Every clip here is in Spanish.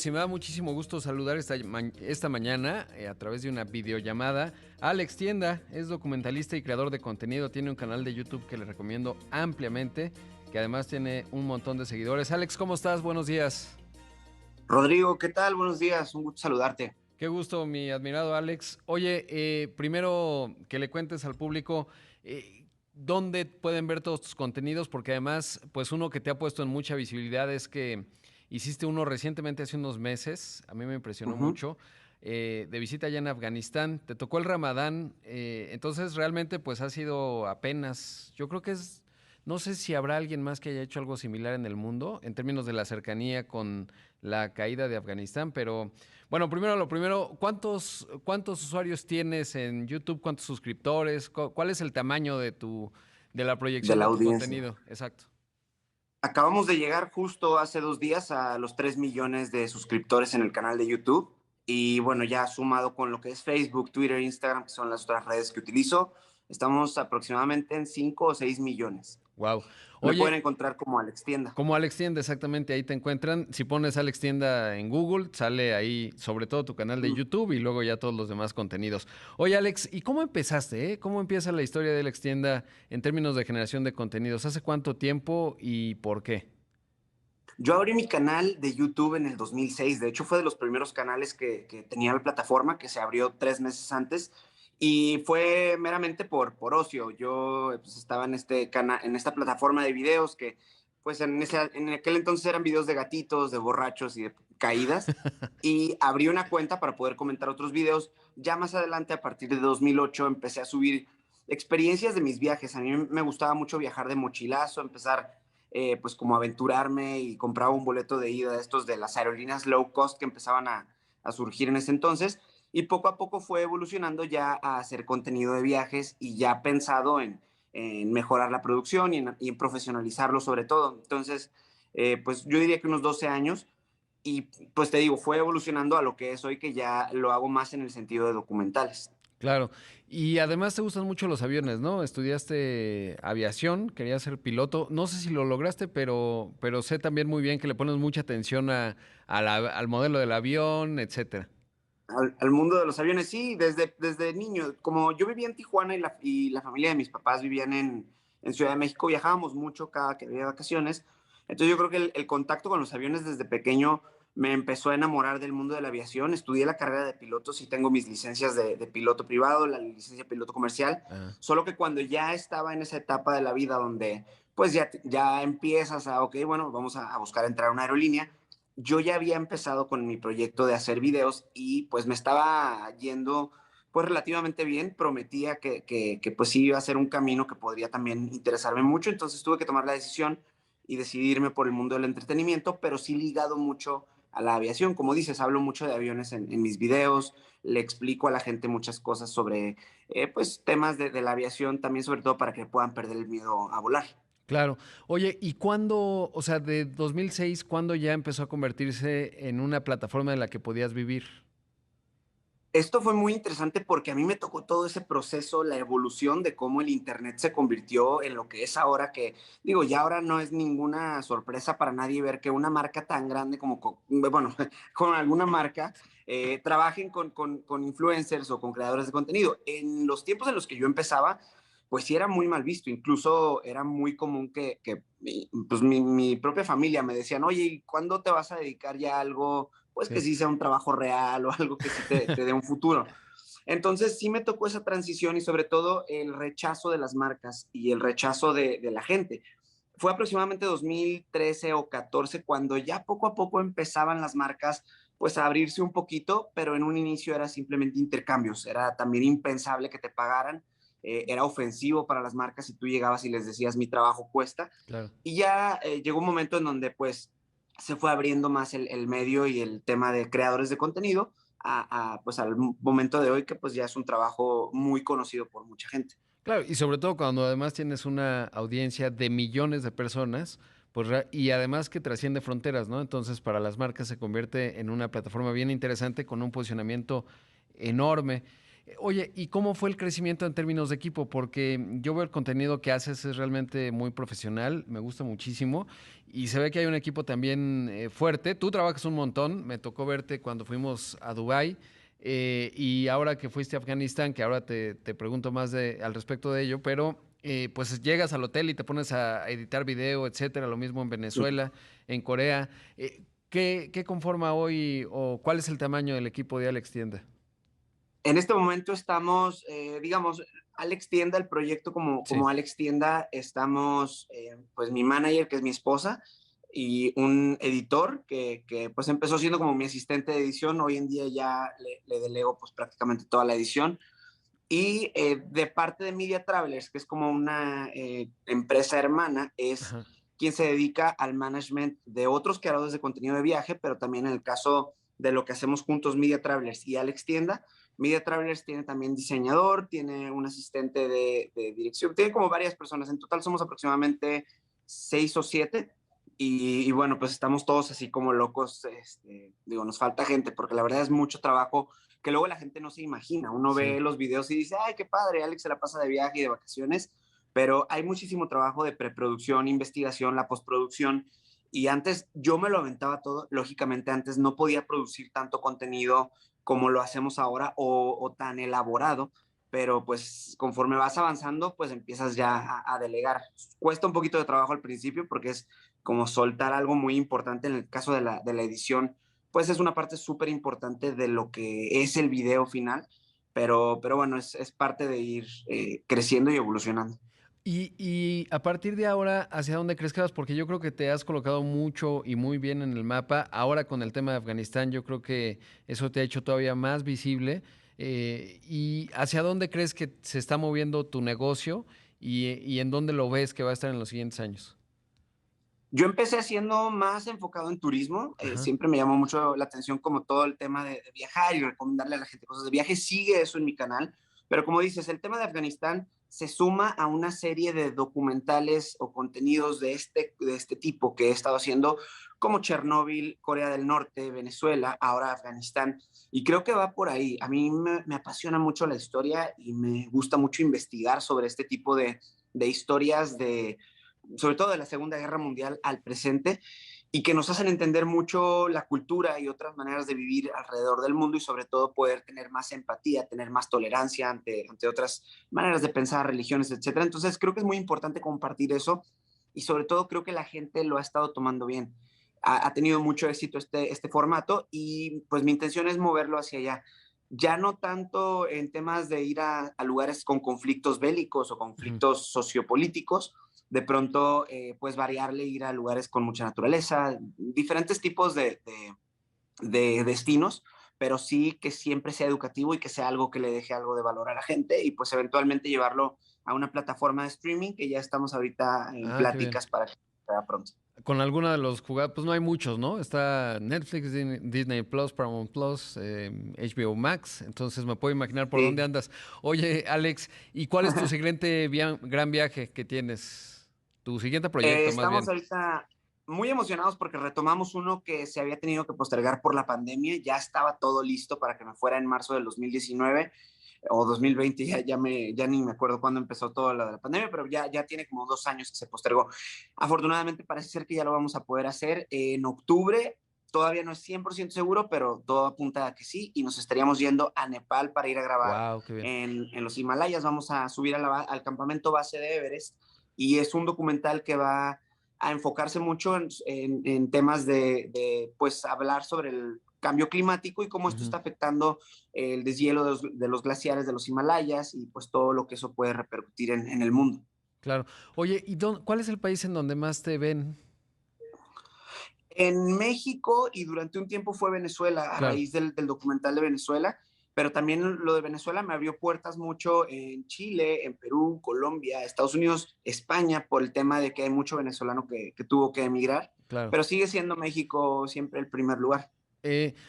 Sí, me da muchísimo gusto saludar esta mañana a través de una videollamada a Alex Tienda. Es documentalista y creador de contenido. Tiene un canal de YouTube que le recomiendo ampliamente, que además tiene un montón de seguidores. Alex, ¿cómo estás? Buenos días. Rodrigo, ¿qué tal? Buenos días, un gusto saludarte. Qué gusto, mi admirado Alex. Oye, primero que le cuentes al público dónde pueden ver todos tus contenidos, porque además, pues uno que te ha puesto en mucha visibilidad es que hiciste uno recientemente hace unos meses, a mí me impresionó Ujú. mucho, de visita allá en Afganistán. Te tocó el Ramadán, entonces realmente pues ha sido apenas, yo creo que es, no sé si habrá alguien más que haya hecho algo similar en el mundo en términos de la cercanía con la caída de Afganistán, pero bueno, primero lo primero, ¿cuántos usuarios tienes en YouTube? ¿Cuántos suscriptores? ¿Cuál es el tamaño de la De proyección la de tu audiencia. contenido? Exacto. Acabamos de llegar justo hace 2 días a los 3 millones de suscriptores en el canal de YouTube. Y bueno, ya sumado con lo que es Facebook, Twitter, Instagram, que son las otras redes que utilizo, estamos aproximadamente en 5 o 6 millones. Wow. Me pueden Oye, encontrar como Alex Tienda. como Alex Tienda, exactamente, ahí te encuentran. Si pones Alex Tienda en Google, sale ahí sobre todo tu canal de Mm. YouTube y luego ya todos los demás contenidos. Oye, Alex, ¿y cómo empezaste? ¿Cómo empieza la historia de Alex Tienda en términos de generación de contenidos? ¿Hace cuánto tiempo y por qué? Yo abrí mi canal de YouTube en el 2006. De hecho, fue de los primeros canales que tenía la plataforma, que se abrió 3 meses antes. Y fue meramente por ocio. Yo pues, estaba en, en esta plataforma de videos que, pues en aquel entonces eran videos de gatitos, de borrachos y de caídas. Y abrí una cuenta para poder comentar otros videos. Ya más adelante, a partir de 2008, empecé a subir experiencias de mis viajes. A mí me gustaba mucho viajar de mochilazo, empezar pues como aventurarme y compraba un boleto de ida de estos de las aerolíneas low cost que empezaban a surgir en ese entonces. Y poco a poco fue evolucionando ya a hacer contenido de viajes y ya pensado en mejorar la producción y en profesionalizarlo sobre todo. Entonces, pues yo diría que unos 12 años y pues te digo, fue evolucionando a lo que es hoy que ya lo hago más en el sentido de documentales. Claro. Y además te gustan mucho los aviones, ¿no? Estudiaste aviación, querías ser piloto. No sé si lo lograste, pero sé también muy bien que le pones mucha atención al modelo del avión, etcétera. Al mundo de los aviones, sí, desde niño. Como yo vivía en Tijuana y la familia de mis papás vivían en Ciudad de México, viajábamos mucho cada que había vacaciones. Entonces yo creo que el contacto con los aviones desde pequeño me empezó a enamorar del mundo de la aviación. Estudié la carrera de pilotos y tengo mis licencias de piloto privado, la licencia de piloto comercial. Ah, Solo que cuando ya estaba en esa etapa de la vida donde pues ya empiezas a, ok, bueno, vamos a buscar entrar a una aerolínea, yo ya había empezado con mi proyecto de hacer videos y pues me estaba yendo pues relativamente bien. Prometía que pues sí iba a ser un camino que podría también interesarme mucho. Entonces tuve que tomar la decisión y decidirme por el mundo del entretenimiento, pero sí ligado mucho a la aviación. Como dices, hablo mucho de aviones en mis videos, le explico a la gente muchas cosas sobre pues temas de la aviación, también sobre todo para que puedan perder el miedo a volar. claro. Oye, ¿y cuándo, o sea, de 2006, cuándo ya empezó a convertirse en una plataforma en la que podías vivir? Esto fue muy interesante porque a mí me tocó todo ese proceso, la evolución de cómo el Internet se convirtió en lo que es ahora, que digo, ya ahora no es ninguna sorpresa para nadie ver que una marca tan grande como, bueno, con alguna marca, trabajen con influencers o con creadores de contenido. En los tiempos en los que yo empezaba, pues sí era muy mal visto, incluso era muy común pues mi propia familia me decían, oye, ¿y cuándo te vas a dedicar ya a algo? Pues que Sí. sí sea un trabajo real o algo que sí te dé un futuro. Entonces sí me tocó esa transición y sobre todo el rechazo de las marcas y el rechazo de la gente. Fue aproximadamente 2013 o 14 cuando ya poco a poco empezaban las marcas pues a abrirse un poquito, pero en un inicio era simplemente intercambios, era también impensable que te pagaran, era ofensivo para las marcas si tú llegabas y les decías mi trabajo cuesta. Claro. Y ya llegó un momento en donde pues se fue abriendo más el medio y el tema de creadores de contenido pues al momento de hoy que pues ya es un trabajo muy conocido por mucha gente. Claro, y sobre todo cuando además tienes una audiencia de millones de personas, pues y además que trasciende fronteras, ¿no? Entonces para las marcas se convierte en una plataforma bien interesante con un posicionamiento enorme. Oye, ¿y cómo fue el crecimiento en términos de equipo? Porque yo veo el contenido que haces es realmente muy profesional, me gusta muchísimo y se ve que hay un equipo también fuerte. Tú trabajas un montón, me tocó verte cuando fuimos a Dubái y ahora que fuiste a Afganistán, que ahora te pregunto más al respecto de ello, pero pues llegas al hotel y te pones a editar video, etcétera, lo mismo en Venezuela, en Corea. ¿Qué conforma hoy o cuál es el tamaño del equipo de Alex Tienda? En este momento estamos, digamos, Alex Tienda, el proyecto Sí. como Alex Tienda, estamos, pues mi manager, que es mi esposa, y un editor que pues empezó siendo como mi asistente de edición, hoy en día ya le delego pues prácticamente toda la edición. Y de parte de Media Travelers, que es como una empresa hermana, es Ajá. quien se dedica al management de otros creadores de contenido de viaje, pero también en el caso de lo que hacemos juntos, Media Travelers y Alex Tienda. Media Travelers tiene también diseñador, tiene un asistente de dirección, tiene como varias personas. En total somos aproximadamente 6 o 7. Y bueno, pues estamos todos así como locos. Digo, nos falta gente porque la verdad es mucho trabajo que luego la gente no se imagina. Uno Sí. ve los videos y dice, ay, qué padre, Alex se la pasa de viaje y de vacaciones, pero hay muchísimo trabajo de preproducción, investigación, la postproducción. Y antes yo me lo aventaba todo. Lógicamente antes no podía producir tanto contenido como lo hacemos ahora o tan elaborado, pero pues conforme vas avanzando, pues empiezas ya a delegar. Cuesta un poquito de trabajo al principio porque es como soltar algo muy importante en el caso de la edición, pues es una parte súper importante de lo que es el video final, pero bueno, es parte de ir creciendo y evolucionando. Y a partir de ahora, ¿hacia dónde crees que vas? Porque yo creo que te has colocado mucho y muy bien en el mapa. Ahora con el tema de Afganistán, yo creo que eso te ha hecho todavía más visible. ¿Y hacia dónde crees que se está moviendo tu negocio y en dónde lo ves que va a estar en los siguientes años? Yo empecé siendo más enfocado en turismo, Ajá. siempre me llamó mucho la atención como todo el tema de viajar y recomendarle a la gente cosas de viaje, sigue eso en mi canal, pero como dices, el tema de Afganistán se suma a una serie de documentales o contenidos de este tipo que he estado haciendo, como Chernóbil, Corea del Norte, Venezuela, ahora Afganistán, y creo que va por ahí. A mí me apasiona mucho la historia y me gusta mucho investigar sobre este tipo de historias sobre todo de la Segunda Guerra Mundial al presente, y que nos hacen entender mucho la cultura y otras maneras de vivir alrededor del mundo y sobre todo poder tener más empatía, tener más tolerancia ante otras maneras de pensar, religiones, etcétera. Entonces creo que es muy importante compartir eso y sobre todo creo que la gente lo ha estado tomando bien. Ha tenido mucho éxito este formato y pues mi intención es moverlo hacia allá. Ya no tanto en temas de ir a lugares con conflictos bélicos o Ujú. conflictos sociopolíticos, de pronto pues variarle, ir a lugares con mucha naturaleza, diferentes tipos de destinos, pero sí que siempre sea educativo y que sea algo que le deje algo de valor a la gente y pues eventualmente llevarlo a una plataforma de streaming que ya estamos ahorita en Ah, qué bien. pláticas para que sea pronto. Con alguna de los jugadores, pues no hay muchos, ¿no? Está Netflix, Disney Plus, Paramount Plus, HBO Max, entonces me puedo imaginar por dónde Sí. andas. Oye, Alex, ¿y cuál es tu siguiente gran viaje que tienes? Tu siguiente proyecto, más Estamos bien. ahorita muy emocionados porque retomamos uno que se había tenido que postergar por la pandemia. Ya estaba todo listo para que me fuera en marzo del 2019 o 2020, ya ni me acuerdo cuándo empezó todo lo de la pandemia, pero ya tiene como 2 años que se postergó. Afortunadamente parece ser que ya lo vamos a poder hacer en octubre. Todavía no es 100% seguro, pero todo apunta a que sí. Y nos estaríamos yendo a Nepal para ir a grabar Wow, qué bien. en los Himalayas. Vamos a subir al campamento base de Everest y es un documental que va a enfocarse mucho en temas pues, hablar sobre el cambio climático y cómo esto Ujú. está afectando el deshielo de los glaciares de los Himalayas y pues todo lo que eso puede repercutir en el mundo. Claro. Oye, ¿y cuál es el país en donde más te ven? En México y durante un tiempo fue Venezuela a Claro. raíz del documental de Venezuela, pero también lo de Venezuela me abrió puertas mucho en Chile, en Perú, Colombia, Estados Unidos, España, por el tema de que hay mucho venezolano que tuvo que emigrar, Claro. pero sigue siendo México siempre el primer lugar.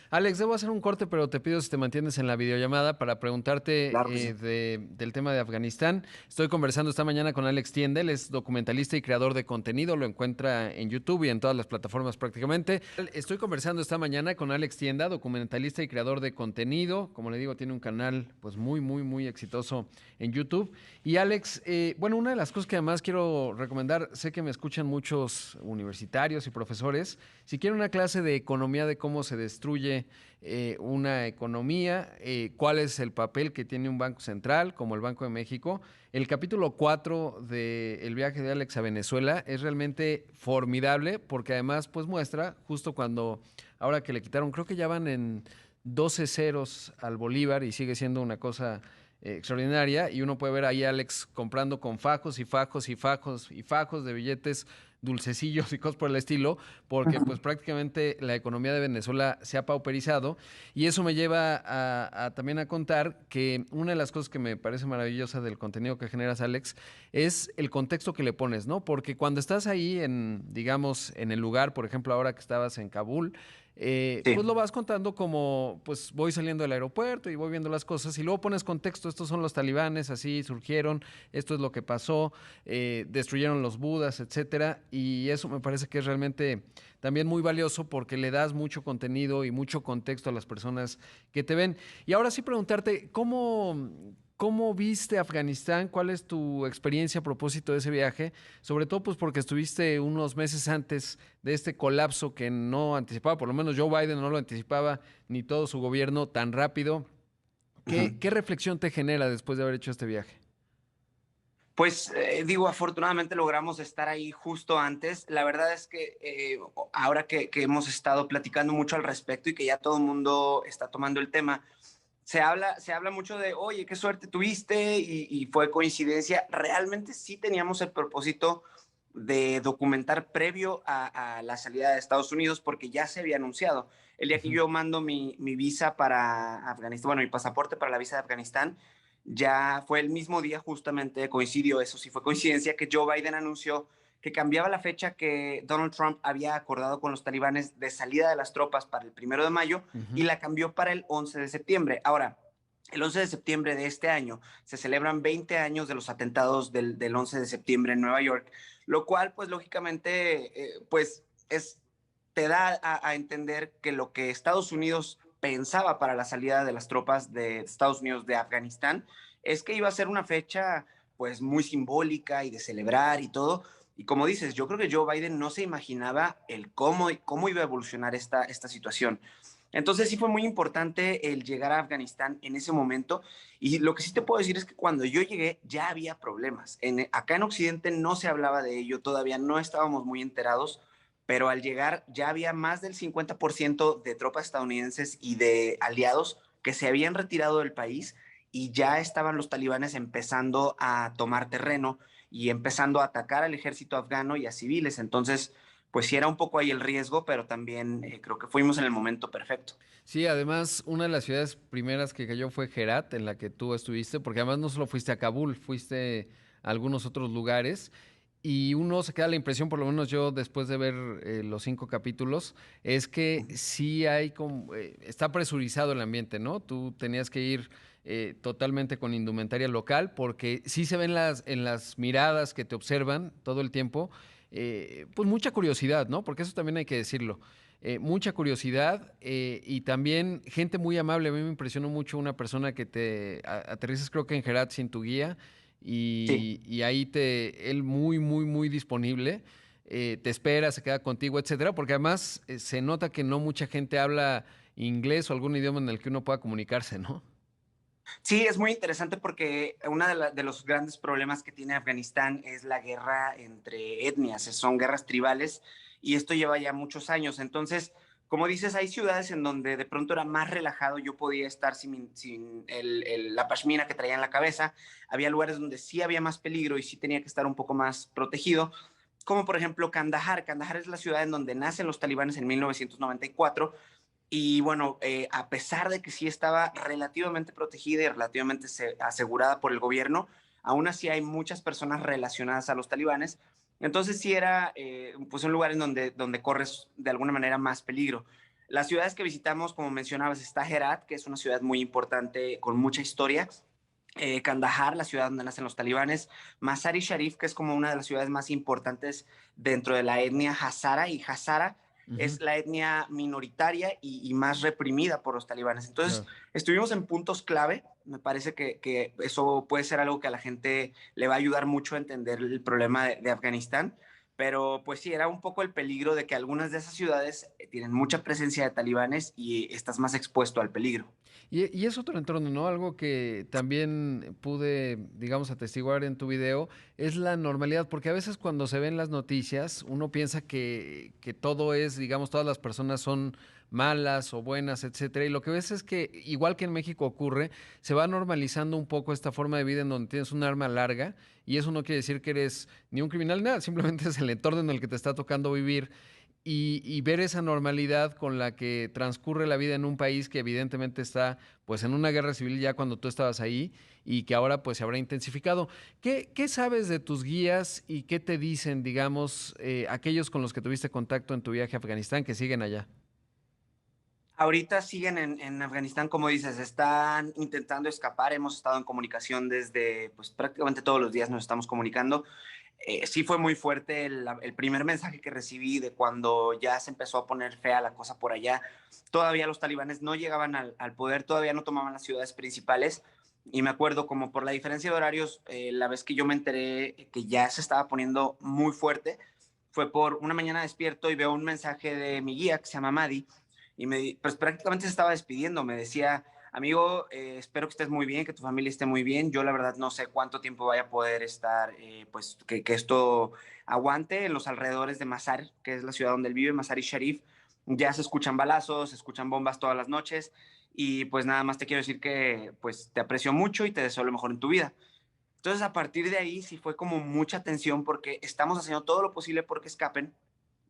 Alex, debo hacer un corte, pero te pido si te mantienes en la videollamada para Claro que preguntarte sí. del tema de Afganistán. Estoy conversando esta mañana con Alex Tiende, él es documentalista y creador de contenido, lo encuentra en YouTube y en todas las plataformas prácticamente. Estoy conversando esta mañana con Alex Tienda, documentalista y creador de contenido. Como le digo, tiene un canal pues muy exitoso en YouTube. Y Alex, bueno, una de las cosas que además quiero recomendar, sé que me escuchan muchos universitarios y profesores, si quieren una clase de economía, de cómo se destruye una economía, cuál es el papel que tiene un banco central, como el Banco de México. El capítulo 4 de El viaje de Alex a Venezuela es realmente formidable porque además pues muestra justo cuando, ahora que le quitaron, creo que ya van en 12 ceros al Bolívar y sigue siendo una cosa extraordinaria y uno puede ver ahí a Alex comprando con fajos y fajos y fajos y fajos de billetes dulcecillos y cosas por el estilo, porque pues prácticamente la economía de Venezuela se ha pauperizado y eso me lleva también a contar que una de las cosas que me parece maravillosa del contenido que generas, Alex, es el contexto que le pones, ¿no? Porque cuando estás ahí en, digamos, en el lugar, por ejemplo, ahora que estabas en Kabul, pues lo Sí. vas contando como, pues voy saliendo del aeropuerto y voy viendo las cosas y luego pones contexto, estos son los talibanes, así surgieron, esto es lo que pasó, destruyeron los budas, etcétera, y eso me parece que es realmente también muy valioso porque le das mucho contenido y mucho contexto a las personas que te ven. Y ahora sí preguntarte, ¿cómo viste Afganistán? ¿Cuál es tu experiencia a propósito de ese viaje? Sobre todo pues porque estuviste unos meses antes de este colapso que no anticipaba, por lo menos Joe Biden no lo anticipaba, ni todo su gobierno tan rápido. Ujú. ¿Qué reflexión te genera después de haber hecho este viaje? Pues digo, afortunadamente logramos estar ahí justo antes. La verdad es que ahora que hemos estado platicando mucho al respecto y que ya todo el mundo está tomando el tema, se habla mucho de, oye, qué suerte tuviste y fue coincidencia. Realmente sí teníamos el propósito de documentar previo a la salida de Estados Unidos porque ya se había anunciado. El día que Ujú. yo mando mi visa para Afganistán, bueno, mi pasaporte para la visa de Afganistán, ya fue el mismo día, justamente coincidió, eso sí fue coincidencia, que Joe Biden anunció que cambiaba la fecha que Donald Trump había acordado con los talibanes de salida de las tropas para el 1 de mayo y Ujú. la cambió para el 11 de septiembre. Ahora, el 11 de septiembre de este año se celebran 20 años de los atentados del 11 de septiembre en Nueva York, lo cual, pues lógicamente, pues te da a entender que lo que Estados Unidos pensaba para la salida de las tropas de Estados Unidos de Afganistán es que iba a ser una fecha pues muy simbólica y de celebrar y todo. Y como dices, yo creo que Joe Biden no se imaginaba el cómo iba a evolucionar esta situación. Entonces sí fue muy importante el llegar a Afganistán en ese momento. Y lo que sí te puedo decir es que cuando yo llegué ya había problemas. Acá en Occidente no se hablaba de ello, todavía no estábamos muy enterados, pero al llegar ya había más del 50% de tropas estadounidenses y de aliados que se habían retirado del país y ya estaban los talibanes empezando a tomar terreno y empezando a atacar al ejército afgano y a civiles. Entonces, pues sí era un poco ahí el riesgo, pero también creo que fuimos en el momento perfecto. Sí, además, una de las ciudades primeras que cayó fue Herat, en la que tú estuviste, porque además no solo fuiste a Kabul, fuiste a algunos otros lugares. Y uno se queda la impresión, por lo menos yo después de ver los 5 capítulos, es que sí hay como, está presurizado el ambiente, ¿no? Tú tenías que ir totalmente con indumentaria local, porque sí se ven en las miradas que te observan todo el tiempo, pues mucha curiosidad, ¿no? Porque eso también hay que decirlo. Mucha curiosidad y también gente muy amable. A mí me impresionó mucho una persona que aterrizas creo que en Herat sin tu guía Sí. y ahí él muy disponible, te espera, se queda contigo, etcétera, porque además se nota que no mucha gente habla inglés o algún idioma en el que uno pueda comunicarse, ¿no? Sí, es muy interesante porque uno de los grandes problemas que tiene Afganistán es la guerra entre etnias, son guerras tribales y esto lleva ya muchos años. Entonces, como dices, hay ciudades en donde de pronto era más relajado, yo podía estar sin la pashmina que traía en la cabeza, había lugares donde sí había más peligro y sí tenía que estar un poco más protegido, como por ejemplo Kandahar. Kandahar es la ciudad en donde nacen los talibanes en 1994 y bueno, a pesar de que sí estaba relativamente protegida y relativamente asegurada por el gobierno, aún así hay muchas personas relacionadas a los talibanes. Entonces sí era pues un lugar en donde corres de alguna manera más peligro. Las ciudades que visitamos, como mencionabas, está Herat, que es una ciudad muy importante con mucha historia. Kandahar, la ciudad donde nacen los talibanes. Mazar-i Sharif, que es como una de las ciudades más importantes dentro de la etnia Hazara, y Hazara Ujú, es la etnia minoritaria y más reprimida por los talibanes. Entonces, claro. estuvimos en puntos clave. Me parece que eso puede ser algo que a la gente le va a ayudar mucho a entender el problema de Afganistán. Pero pues sí, era un poco el peligro de que algunas de esas ciudades tienen mucha presencia de talibanes y estás más expuesto al peligro. Y es otro entorno, ¿no? Algo que también pude, digamos, atestiguar en tu video, es la normalidad, porque a veces cuando se ven las noticias, uno piensa que todo es, digamos, todas las personas son malas o buenas, etcétera, y lo que ves es que, igual que en México ocurre, se va normalizando un poco esta forma de vida en donde tienes un arma larga, y eso no quiere decir que eres ni un criminal ni nada, simplemente es el entorno en el que te está tocando vivir y ver esa normalidad con la que transcurre la vida en un país que evidentemente está pues en una guerra civil ya cuando tú estabas ahí y que ahora pues se habrá intensificado. ¿Qué sabes de tus guías y qué te dicen, digamos, aquellos con los que tuviste contacto en tu viaje a Afganistán que siguen allá? Ahorita siguen en Afganistán, como dices, están intentando escapar. Hemos estado en comunicación desde, pues prácticamente todos los días nos estamos comunicando. Sí fue muy fuerte el primer mensaje que recibí de cuando ya se empezó a poner fea la cosa por allá. Todavía los talibanes no llegaban al poder, todavía no tomaban las ciudades principales. Y me acuerdo como por la diferencia de horarios, la vez que yo me enteré que ya se estaba poniendo muy fuerte, fue por una mañana despierto y veo un mensaje de mi guía que se llama Madi y pues prácticamente se estaba despidiendo, me decía, amigo, espero que estés muy bien, que tu familia esté muy bien, yo la verdad no sé cuánto tiempo vaya a poder estar, pues que esto aguante en los alrededores de Mazar, que es la ciudad donde él vive, Mazar-i Sharif, ya se escuchan balazos, se escuchan bombas todas las noches y pues nada más te quiero decir que pues te aprecio mucho y te deseo lo mejor en tu vida. Entonces, a partir de ahí sí fue como mucha tensión porque estamos haciendo todo lo posible porque escapen,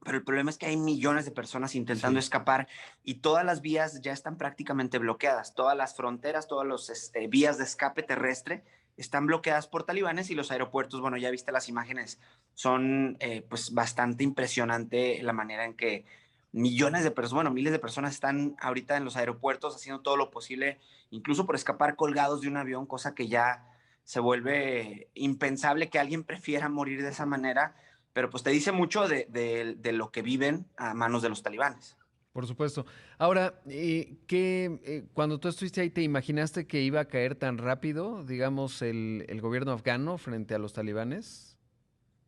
pero el problema es que hay millones de personas intentando Sí. escapar y todas las vías ya están prácticamente bloqueadas. Todas las fronteras, todas las vías de escape terrestre están bloqueadas por talibanes y los aeropuertos, bueno, ya viste las imágenes, son pues bastante impresionante la manera en que millones de personas, bueno, miles de personas están ahorita en los aeropuertos haciendo todo lo posible, incluso por escapar colgados de un avión, cosa que ya se vuelve impensable que alguien prefiera morir de esa manera, pero pues te dice mucho de lo que viven a manos de los talibanes. Por supuesto. Ahora, cuando tú estuviste ahí, ¿te imaginaste que iba a caer tan rápido, digamos, el gobierno afgano frente a los talibanes?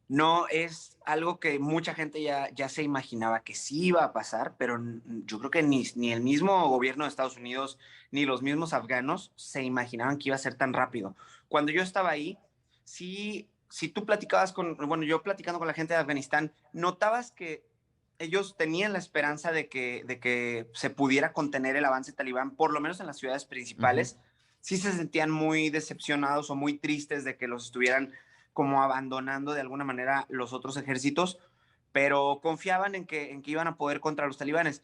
No es algo que mucha gente ya se imaginaba que sí iba a pasar, pero yo creo que ni el mismo gobierno de Estados Unidos ni los mismos afganos se imaginaban que iba a ser tan rápido. Cuando yo estaba ahí, sí, si tú platicabas bueno, yo platicando con la gente de Afganistán, notabas que ellos tenían la esperanza de que se pudiera contener el avance talibán, por lo menos en las ciudades Ujú. principales. Sí se sentían muy decepcionados o muy tristes de que los estuvieran como abandonando de alguna manera los otros ejércitos, pero confiaban en que iban a poder contra los talibanes.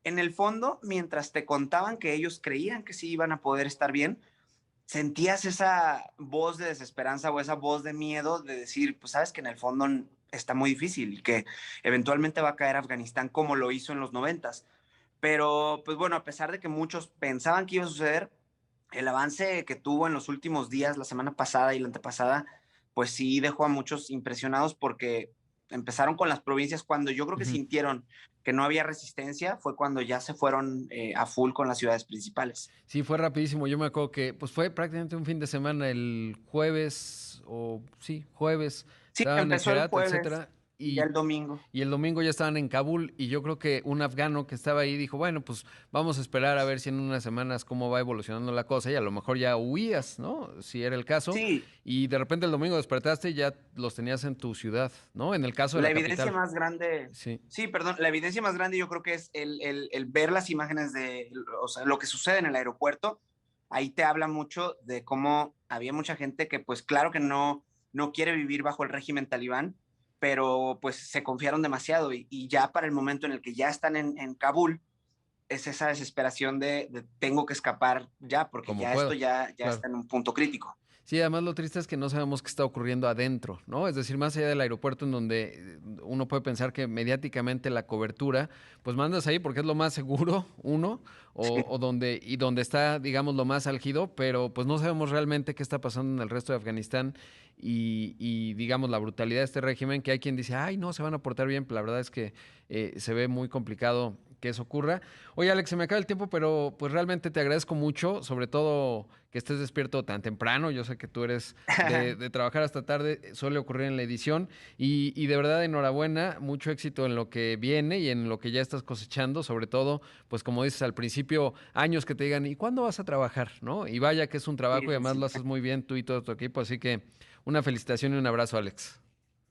En el fondo, mientras te contaban que ellos creían que sí iban a poder estar bien, sentías esa voz de desesperanza o esa voz de miedo de decir, pues sabes que en el fondo está muy difícil y que eventualmente va a caer Afganistán como lo hizo en los noventas. Pero, pues bueno, a pesar de que muchos pensaban que iba a suceder, el avance que tuvo en los últimos días, la semana pasada y la antepasada, pues sí dejó a muchos impresionados porque empezaron con las provincias cuando yo creo que Ujú. sintieron que no había resistencia, fue cuando ya se fueron a full con las ciudades principales. Sí, fue rapidísimo. Yo me acuerdo que pues fue prácticamente un fin de semana, el jueves, o sí, jueves, Sí, estaban en empezó el Herat, jueves etcétera, y ya el domingo. y el domingo ya estaban en Kabul, y yo creo que un afgano que estaba ahí dijo, bueno, pues vamos a esperar a ver si en unas semanas cómo va evolucionando la cosa, y a lo mejor ya huías, ¿no? Si era el caso, Sí, y de repente el domingo despertaste y ya los tenías en tu ciudad, ¿no? En el caso de la la evidencia capital. más grande, Sí. sí, perdón, la evidencia más grande yo creo que es el ver las imágenes o sea, lo que sucede en el aeropuerto. Ahí te habla mucho de cómo había mucha gente que pues claro que no quiere vivir bajo el régimen talibán, pero pues se confiaron demasiado y ya para el momento en el que ya están en Kabul, es esa desesperación de tengo que escapar ya, porque Como ya esto puedo, ya claro. está en un punto crítico. Sí, además lo triste es que no sabemos qué está ocurriendo adentro, ¿no? Es decir, más allá del aeropuerto en donde uno puede pensar que mediáticamente la cobertura, pues mandas ahí porque es lo más seguro, uno, o donde está, digamos, lo más álgido, pero pues no sabemos realmente qué está pasando en el resto de Afganistán digamos, la brutalidad de este régimen, que hay quien dice, ay, no, se van a portar bien, pero la verdad es que se ve muy complicado que eso ocurra. Oye, Alex, se me acaba el tiempo, pero pues realmente te agradezco mucho, sobre todo que estés despierto tan temprano. Yo sé que tú eres de trabajar hasta tarde, suele ocurrir en la edición. De verdad, enhorabuena, mucho éxito en lo que viene y en lo que ya estás cosechando, sobre todo, pues como dices al principio, años que te digan, ¿y cuándo vas a trabajar? ¿No? Y vaya que es un trabajo Sí, y sí, además lo sí. haces muy bien tú y todo tu equipo, así que una felicitación y un abrazo, Alex.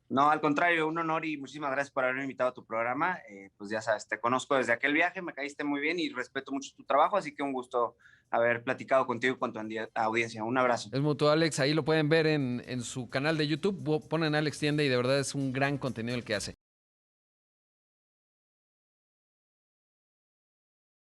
No, al contrario, un honor y muchísimas gracias por haberme invitado a tu programa. Pues ya sabes, te conozco desde aquel viaje, me caíste muy bien y respeto mucho tu trabajo, así que un gusto haber platicado contigo y con tu audiencia. Un abrazo. Es mutuo, Alex. Ahí lo pueden ver en su canal de YouTube. Ponen Alex Tienda y de verdad es un gran contenido el que hace.